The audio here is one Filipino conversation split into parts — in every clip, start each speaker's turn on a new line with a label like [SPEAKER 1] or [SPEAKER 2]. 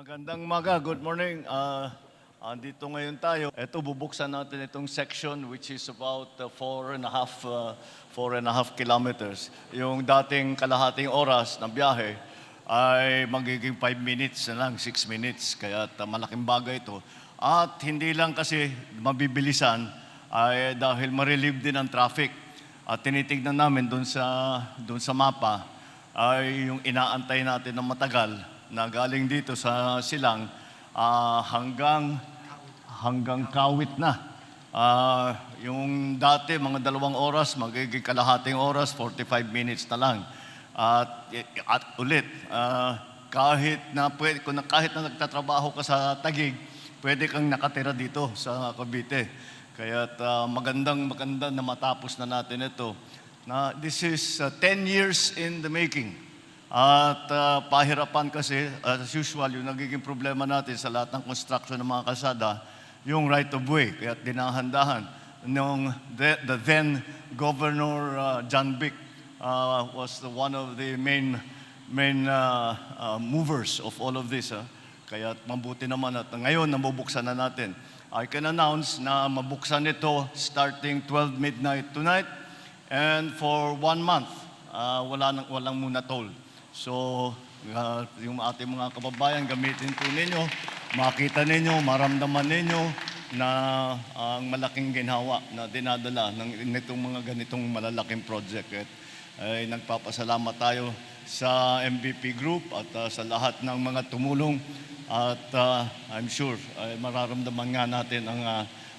[SPEAKER 1] Magandang umaga, good morning. Andito ngayon tayo. Ito, bubuksan natin itong section which is about 4.5 kilometers. Yung dating kalahating oras ng biyahe ay magiging 5 minutes na lang, 6 minutes. Kaya malaking bagay ito. At hindi lang kasi mabibilisan ay dahil ma-relieve din ang traffic. At tinitignan namin doon sa mapa ay yung inaantay natin ng matagal na galing dito sa Silang hanggang Kawit na. Yung dati mga 2 oras, magiging kalahating oras, 45 minutes na lang. At ulit, kahit na nagtatrabaho ka sa Taguig, pwede kang nakatira dito sa Cavite. Kaya maganda na matapos na natin ito. This is 10 years in the making. At pahirapan kasi, as usual, yung nagiging problema natin sa lahat ng construction ng mga kalsada, yung right of way. Kaya dinahandahan. The then Governor John Vic was one of the main movers of all of this. Kaya mabuti naman at ngayon nabubuksan na natin. I can announce na mabuksan ito starting 12 midnight tonight and for 1 month. Walang muna toll. So, yung ating mga kababayan, gamitin po ninyo, makita ninyo, maramdaman ninyo na ang malaking ginhawa na dinadala nitong mga ganitong malalaking project. Ay nagpapasalamat tayo sa MVP Group at sa lahat ng mga tumulong at I'm sure mararamdaman nga natin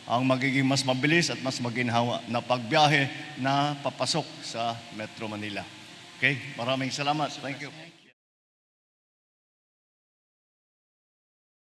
[SPEAKER 1] ang magiging mas mabilis at mas maginhawa na pagbiyahe na papasok sa Metro Manila. Okay, maraming salamat. Thank you.